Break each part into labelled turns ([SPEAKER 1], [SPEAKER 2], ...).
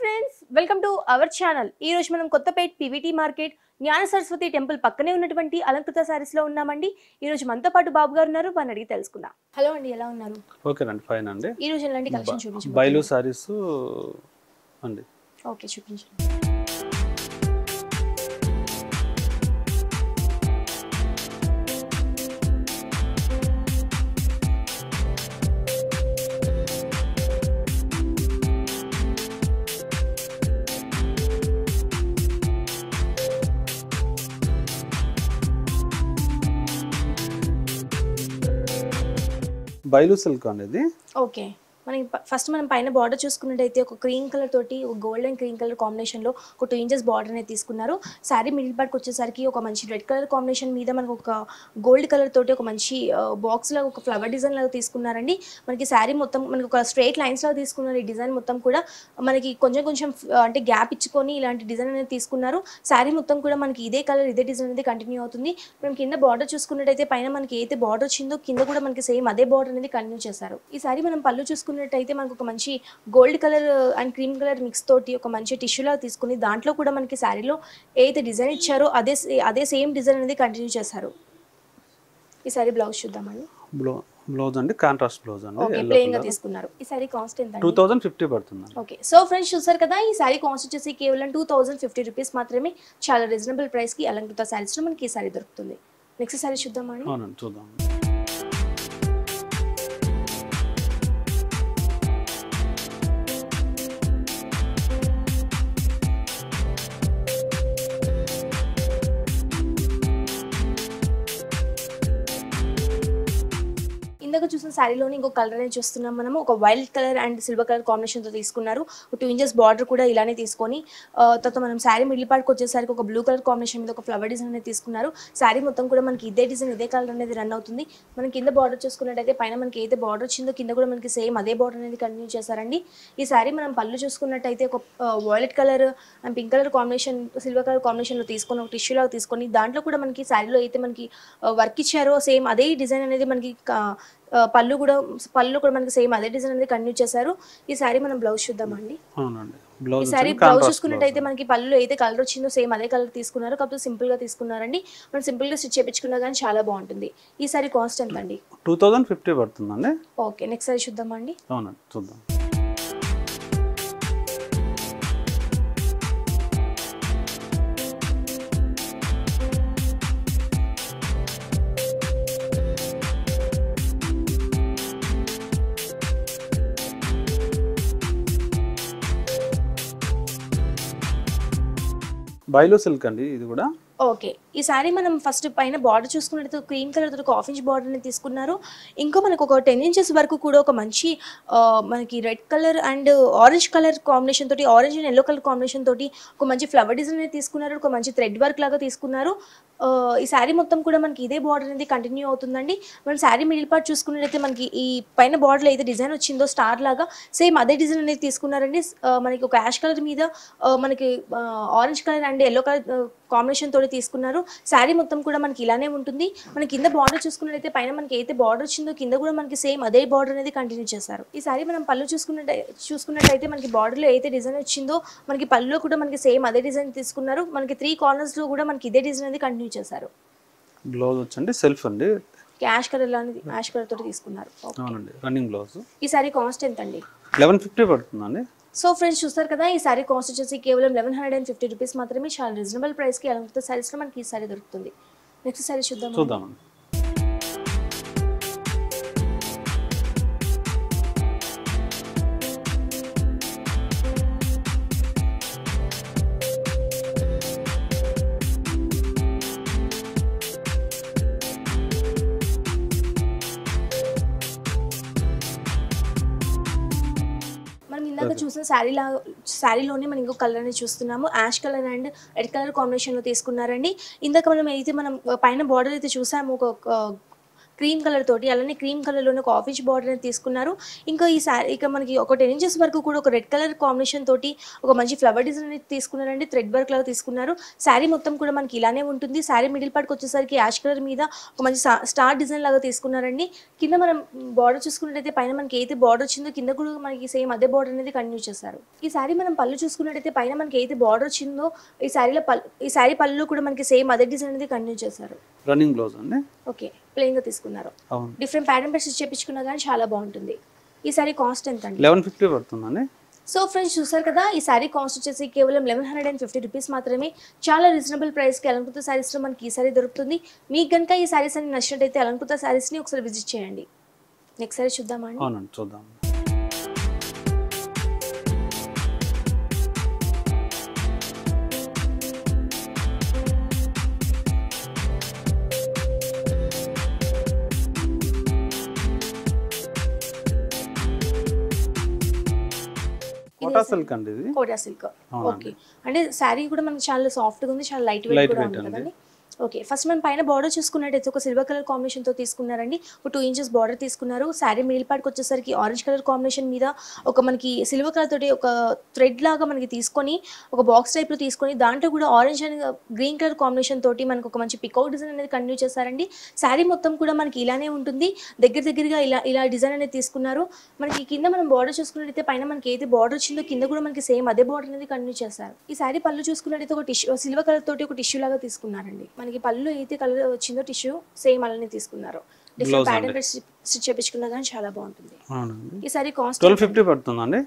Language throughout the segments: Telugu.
[SPEAKER 1] Friends, welcome to our channel. ఈ రోజు మనం కొత్తపేట్ పీవీటీ మార్కెట్ జ్ఞాన సరస్వతి టెంపుల్ పక్కనే ఉన్నటువంటి అలంకృత సారీస్ లో ఉన్నామండి. ఈ రోజు మనతో పాటు బాబు గారు ఉన్నారు, వారిని అడిగి తెలుసుకుందాం. హలో అండి, ఎలా ఉన్నారు?
[SPEAKER 2] ఓకే అండి, ఫైన్ అండి.
[SPEAKER 1] ఈ రోజు ఎలాంటి కలెక్షన్ చూపించండి.
[SPEAKER 2] బైలు సారీస్ అండి.
[SPEAKER 1] ఓకే, చూపించండి.
[SPEAKER 2] బైలు సిల్క్ అనేది
[SPEAKER 1] ఓకే, మనకి ఫస్ట్ మనం పైన బార్డర్ చూసుకున్నట్టయితే ఒక క్రీమ్ కలర్ తోటి ఒక gold and cream colour combination లో ఒక 2 ఇంచెస్ బార్డర్ అనేది తీసుకున్నారు. శారీ మిడిల్ పార్ట్ వచ్చేసరికి ఒక మంచి రెడ్ కలర్ కాంబినేషన్ మీద మనకు ఒక గోల్డ్ కలర్ తోటి ఒక మంచి బాక్స్ లాగా ఒక ఫ్లవర్ డిజైన్ లాగా తీసుకున్నారండి. మనకి శారీ మొత్తం మనకి ఒక స్ట్రైట్ లైన్స్ లాగా తీసుకున్నారు. ఈ డిజైన్ మొత్తం కూడా మనకి కొంచెం అంటే గ్యాప్ ఇచ్చుకొని ఇలాంటి డిజైన్ అనేది తీసుకున్నారు. శారీ మొత్తం కూడా మనకి ఇదే కలర్ ఇదే డిజైన్ అనేది కంటిన్యూ అవుతుంది. మనం కింద బార్డర్ చూసుకున్నట్టయితే పైన మనకి ఏదైతే బార్డర్ వచ్చిందో కింద కూడా మనకి సేమ్ అదే బార్డర్ అనేది కంటిన్యూ చేశారు. ఈ శారీ మనం పళ్ళు చూసుకున్నట్టయితే మనకు ఒక మంచి gold colour and cream colour mix తోటి ఒక మంచి టిష్యూ లాగా తీసుకుని దాంట్లో కూడా మనకి శారీలో ఏదైతే డిజైన్ ఇచ్చారో అదే సేమ్ డిజైన్ అనేది కంటిన్యూ చేశారు. ఈ శారీ బ్లౌజ్ చూద్దామండి.
[SPEAKER 2] బ్లౌజ్ అండి, కాంట్రాస్ట్ బ్లౌజ్ అండి.
[SPEAKER 1] ఓకే, ప్లెయిన్ గా తీసుకున్నారు. ఈ శారీ కాస్ట్ ఎంత?
[SPEAKER 2] 2050 పడుతుంది.
[SPEAKER 1] ఓకే, సో ఫ్రెండ్స్ చూసారు కదా, ఈ శారీ కాస్ట్ వచ్చేసి కేవలం 2050 రూపీస్ మాత్రమే. చాలా రీజనబుల్ ప్రైస్ కి అలంకృత శారీస్ లో మనకి ఈ శారీ దొరుకుతుంది. నెక్స్ట్ శారీ చూద్దామండి.
[SPEAKER 2] అవునండి, చూద్దాం.
[SPEAKER 1] ఇందాక చూసిన శారీలోని ఇంకో కలర్ అనేది చూస్తున్నాం మనము. ఒక violet colour and silver colour కాంబినేషన్తో తీసుకున్నారు. 2 ఇంచెస్ బార్డర్ కూడా ఇలానే తీసుకొని తర్వాత మనం శారీ మిడిల్ పార్ట్కి వచ్చేసరికి ఒక బ్లూ కలర్ కాంబినేషన్ మీద ఒక ఫ్లవర్ డిజైన్ అనేది తీసుకున్నారు. శారీ మొత్తం కూడా మనకి ఇదే డిజైన్ ఇదే కలర్ అనేది రన్ అవుతుంది. మనం కింద బార్డర్ చూసుకున్నట్టయితే పైన మనకి ఏదైతే బార్డర్ వచ్చిందో కింద కూడా మనకి సేమ్ అదే బార్డర్ అనేది కంటిన్యూ చేశారండి. ఈ శారీ మనం పళ్ళు చూసుకున్నట్టయితే ఒక violet colour and pink colour combination silver colour కాంబినేషన్లో తీసుకొని ఒక టిష్యూ లాగా తీసుకొని దాంట్లో కూడా మనకి శారీలో అయితే మనకి వర్క్ ఇచ్చారో సేమ్ అదే డిజైన్ అనేది మనకి పళ్ళు కూడా మనకి సేమ్ అదే డిజైన్ అనేది కంటిన్యూ చేశారు. ఈ శారీ మనం బ్లౌజ్ చూద్దామండి. ఈ శారీ బ్లౌజ్ చూసుకున్నట్టయితే మనకి పళ్ళు అయితే కలర్ వచ్చిందో సేమ్ అదే కలర్ తీసుకున్నారు. కాకపోతే సింపుల్ గా తీసుకున్నారండి. మనం సింపుల్ గా స్టిచ్ చేయించుకున్నా కానీ చాలా బాగుంటుంది. ఈ శారీ కాస్ట్ ఎంత అండి?
[SPEAKER 2] 2050 పడుతుందండి.
[SPEAKER 1] ఓకే, నెక్స్ట్ శారీ చూద్దామండి.
[SPEAKER 2] అవునండి, చూద్దాం. బైలు సిల్క్ అండి, ఇది కూడా.
[SPEAKER 1] ఓకే, ఈ శారీ మనం ఫస్ట్ పైన బార్డర్ చూసుకున్నట్టు క్రీమ్ కలర్ తో ఒక 1/2 ఇంచ్ బార్డర్ ని తీసుకున్నారు. ఇంకో మనకు ఒక 10 ఇంచెస్ వరకు కూడా ఒక మంచి మనకి red colour and orange colour combination తోటి orange and yellow colour combination తోటి ఒక మంచి ఫ్లవర్ డిజైన్ అనేది తీసుకున్నారు. ఒక మంచి థ్రెడ్ వర్క్ లాగా తీసుకున్నారు. ఈ శారీ మొత్తం కూడా మనకి ఇదే బార్డర్ అనేది కంటిన్యూ అవుతుందండి. మనం శారీ మిడిల్ పార్ట్ చూసుకున్నట్లయితే మనకి ఈ పైన బార్డర్లో అయితే డిజైన్ వచ్చిందో స్టార్ లాగా సేమ్ అదే డిజైన్ అనేది తీసుకున్నారండి. మనకి ఒక యాష్ కలర్ మీద మనకి orange colour and yellow colour combination తోటి తీసుకున్నారు. శారీ మొత్తం కూడా మనకి ఇలానే ఉంటుంది. మన కింద బార్డర్ చూసుకున్నట్లయితే పైన మనకి అయితే బార్డర్ వచ్చిందో కింద కూడా మనకి సేమ్ అదే బార్డర్ అనేది కంటిన్యూ చేశారు. ఈ శారీ మనం పళ్ళు చూసుకున్నట్టయితే మనకి బార్డర్లో అయితే డిజైన్ వచ్చిందో మనకి పళ్ళులో కూడా మనకి సేమ్ అదే డిజైన్ తీసుకున్నారు. మనకి 3 కార్నర్స్ లో కూడా మనకి ఇదే డిజైన్ అనేది కంటిన్యూ చేశారు.
[SPEAKER 2] బ్లౌజ్ వచ్చండి సెల్ఫ్ అండి,
[SPEAKER 1] యాష్ కలర్ లాంటి యాష్ కలర్ తోటి తీసుకున్నారు.
[SPEAKER 2] అవునండి, రన్నింగ్ బ్లౌజ్.
[SPEAKER 1] ఈ శారీ కాస్ట్ ఎంత అండి?
[SPEAKER 2] 1150 పడుతుందండి.
[SPEAKER 1] సో ఫ్రెండ్స్ చూస్తారు కదా, ఈ శారీ కాస్ట్ వచ్చేసి కేవలం 1150 రూపీస్ మాత్రమే. చాలా రీజనబుల్ ప్రైస్ కి అలంకృత శారీస్ లో మనకి ఈ శారీ దొరుకుతుంది. నెక్స్ట్ శారీ చూద్దామండి. ఇందాక చూసిన శారీలోనే మనం ఇంకో కలర్ అనేది చూస్తున్నాము. Ash colour and red colour కాంబినేషన్లో తీసుకున్నారండి. ఇందాక మనం పైన బార్డర్ అయితే చూసాము, ఒక క్రీమ్ కలర్ తోటి, అలానే క్రీమ్ కలర్లోనే ఒక ఆఫీస్ బార్డర్ అనేది తీసుకున్నారు. ఇంకా ఈ శారీ ఇక మనకి ఒక 10 ఇంచెస్ వరకు కూడా ఒక రెడ్ కలర్ కాంబినేషన్ తోటి ఒక మంచి ఫ్లవర్ డిజైన్ అనేది తీసుకున్నారండి. థ్రెడ్ వర్క్ లాగా తీసుకున్నారు. శారీ మొత్తం కూడా మనకి ఇలానే ఉంటుంది. శారీ మిడిల్ పార్ట్కి వచ్చేసరికి యాష్ కలర్ మీద ఒక మంచి స్టార్ డిజైన్ లాగా తీసుకున్నారండి. కింద మనం బార్డర్ చూసుకున్నట్టయితే పైన మనకి ఏదైతే బార్డర్ వచ్చిందో కింద కూడా మనకి సేమ్ అదే బార్డర్ అనేది కంటిన్యూ చేశారు. ఈ శారీ మనం పళ్ళు చూసుకున్నట్టయితే పైన మనకి ఏదైతే బార్డర్ వచ్చిందో ఈ శారీ పళ్ళు కూడా మనకి సేమ్ అదే డిజైన్ అనేది కంటిన్యూ చేశారు.
[SPEAKER 2] రన్నింగ్ బ్లౌజ్ అండి.
[SPEAKER 1] ఓకే, ప్లెయిన్ గా తీసుకున్నారు. డిఫరెంట్ ప్యాటర్న్ బెడ్స్ చేపించుకున్నా కానీ చాలా బాగుంటుంది. ఈ శారీ కాస్ట్ ఎంత అండి?
[SPEAKER 2] 1150 పడుతుందండి.
[SPEAKER 1] సో ఫ్రెండ్స్ చూసారు కదా, ఈ శారీ కాస్ట్ వచ్చేసి కేవలం 1150 రూపీస్ మాత్రమే. చాలా రీజనబుల్ ప్రైస్కి అలంకృత శారీస్లో మనకి ఈ శారీ దొరుకుతుంది. మీకు కనుక ఈ శారీస్ అన్ని నచ్చినట్టయితే అలంకృత శారీస్ని ఒకసారి విజిట్ చేయండి. నెక్స్ట్ శారీ చూద్దామా అండి?
[SPEAKER 2] అవునండి, చూద్దాం. కోటా సిల్క్ అండి ఇది.
[SPEAKER 1] Quota silk. ఓకే, అంటే శారీ కూడా మనకి చాలా సాఫ్ట్గా ఉంది, చాలా లైట్ వెయిట్ కూడా ఉంది కదండి. ఓకే, ఫస్ట్ మనం పైన బార్డర్ చూసుకున్నట్టయితే ఒక సిల్వర్ కలర్ కాంబినేషన్తో తీసుకున్నారండి. ఒక 2 ఇంచెస్ బార్డర్ తీసుకున్నారు. శారీ మిడిల్ పార్ట్కి వచ్చేసరికి ఆరెంజ్ కలర్ కాంబినేషన్ మీద ఒక మనకి సిల్వర్ కలర్ తోటి ఒక థ్రెడ్ లాగా మనకి తీసుకొని ఒక బాక్స్ టైప్లో తీసుకొని దాంట్లో కూడా orange and green colour combination తోటి మనకు ఒక మంచి పికౌట్ డిజైన్ అనేది కంటిన్యూ చేశారండి. శారీ మొత్తం కూడా మనకి ఇలానే ఉంటుంది. దగ్గరగా ఇలా డిజైన్ అనేది తీసుకున్నారు. మనకి కింద మనం బార్డర్ చూసుకున్నట్టయితే పైన మనకి ఏదైతే బార్డర్ వచ్చిందో కింద కూడా మనకి సేమ్ అదే బార్డర్ అనేది కంటిన్యూ చేశారు. ఈ శారీ పళ్ళు చూసుకున్నట్టయితే ఒక టిష్యూ సిల్వర్ కలర్ తోటి ఒక టిష్యూ లాగా తీసుకున్నారండి. మనకి పళ్ళు అయితే కలర్ వచ్చిందో టిష్యూ సేమ్ అలానే తీసుకున్నారు. డిఫరెంట్ ప్యాటర్న్ బెడ్స్ స్టిచ్ చేపించుకున్నా కానీ చాలా బాగుంటుంది. ఈ శారీ కాస్ట్
[SPEAKER 2] 1250 పడుతుందండి.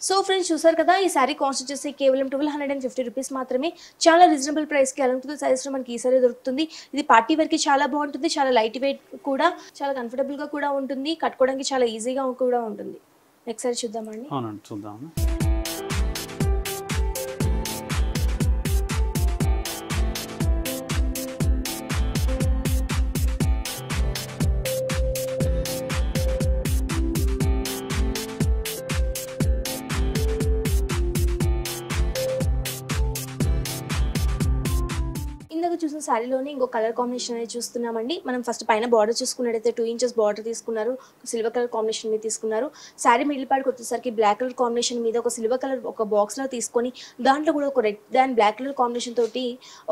[SPEAKER 1] సో ఫ్రెండ్స్ చూసారు కదా, ఈ శారీ కాస్ట్ వచ్చేసి కేవలం 1250 రూపీస్ మాత్రమే. చాలా రీజనబుల్ ప్రైస్కి అలంకృత శారీస్లో మనకి ఈ శారీ దొరుకుతుంది. ఇది పార్టీ వేర్కి చాలా బాగుంటుంది, చాలా లైట్ వెయిట్ కూడా, చాలా కంఫర్టబుల్గా కూడా ఉంటుంది, కట్టుకోవడానికి చాలా ఈజీగా కూడా ఉంటుంది. నెక్స్ట్ శారీ చూద్దామండి.
[SPEAKER 2] అవునండి, చూద్దాము.
[SPEAKER 1] ఇందాక చూసిన శారీలోనే ఇంకో కలర్ కాంబినేషన్ అనేది చూస్తున్నామండి. మనం ఫస్ట్ పైన బార్డర్ చూసుకున్నట్టయితే 2 ఇంచెస్ బార్డర్ తీసుకున్నారు. సిల్వర్ కలర్ కాంబినేషన్ మీద తీసుకున్నారు. శారీ మిడిల్ పార్ట్కి వచ్చేసరికి బ్లాక్ కలర్ కాంబినేషన్ మీద ఒక సిల్వర్ కలర్ ఒక బాక్స్లో తీసుకొని దాంట్లో కూడా ఒక red and black colour combination తోటి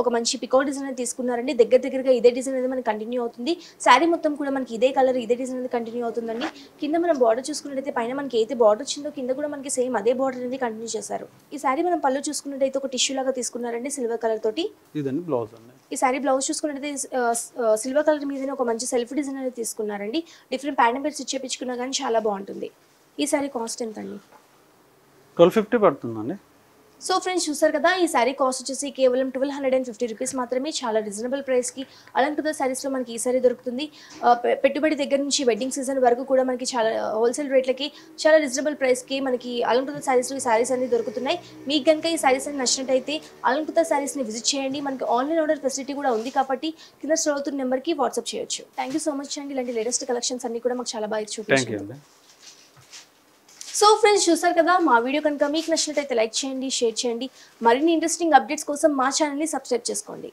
[SPEAKER 1] ఒక మంచి పికౌట్ డిజైన్ అనేది తీసుకున్నారండి. దగ్గరగా ఇదే డిజైన్ అనేది మనకి కంటిన్యూ అవుతుంది. శారీ మొత్తం కూడా మనకి ఇదే కలర్ ఇదే డిజైన్ అనేది కంటిన్యూ అవుతుందండి. కింద మనం బార్డర్ చూసుకున్నట్టయితే పైన మనకి ఏదైతే బార్డర్ వచ్చిందో కింద కూడా మనకి సేమ్ అదే బార్డర్ అనేది కంటిన్యూ చేశారు. ఈ శారీ మనం పళ్ళు చూసుకున్నట్టయితే ఒక టిష్యూ లాగా తీసుకున్నారండి సిల్వర్ కలర్ తోటి.
[SPEAKER 2] ఇదండి బ్లౌజ్ అండి.
[SPEAKER 1] ఈ శారీ బ్లౌజ్ చూసుకున్నట్టయితే సిల్వర్ కలర్ మీదనే ఒక మంచి సెల్ఫ్ డిజైన్ అనేది తీసుకున్నారండి. డిఫరెంట్ ప్యాటర్న్ బెడ్స్ చేపించుకున్నా కానీ చాలా బాగుంటుంది. ఈ శారీ కాస్ట్ ఎంత అండి?
[SPEAKER 2] 1250 పడుతుందండి.
[SPEAKER 1] సో ఫ్రెండ్స్ చూసారు కదా, ఈ శారీ కాస్ట్ వచ్చేసి కేవలం 1250 రూపీస్ మాత్రమే. చాలా రీజనబుల్ ప్రైస్కి అలంకృత శారీస్లో మనకి ఈ శారీ దొరుకుతుంది. పెట్టుబడి దగ్గర నుంచి వెడ్డింగ్ సీజన్ వరకు కూడా మనకి చాలా హోల్సేల్ రేట్లకి చాలా రీజనబుల్ ప్రైస్కి మనకి అలంకృత శారీస్లో ఈ శారీస్ అన్ని దొరుకుతున్నాయి. మీకు కనుక ఈ శారీస్ అన్ని నచ్చినట్టయితే అలంకృత శారీస్ని విజిట్ చేయండి. మనకి ఆన్లైన్ ఆర్డర్ ఫెసిలిటీ కూడా ఉంది కాబట్టి కింద స్క్రోల్ అవుతున్న నెంబర్కి వాట్సాప్ చేయొచ్చు. థ్యాంక్ యూ సో మచ్ అండి. ఇలాంటి లేటెస్ట్ కలెక్షన్స్ అన్ని కూడా మాకు చాలా బాగా చూపించండి. సో ఫ్రెండ్స్ చూసారు కదా, మా వీడియో కనుక మీకు నచ్చినట్టయితే లైక్ చేయండి, షేర్ చేయండి. మరిన్ని ఇంట్రెస్టింగ్ అప్డేట్స్ కోసం మా ఛానల్ని సబ్స్క్రైబ్ చేసుకోండి.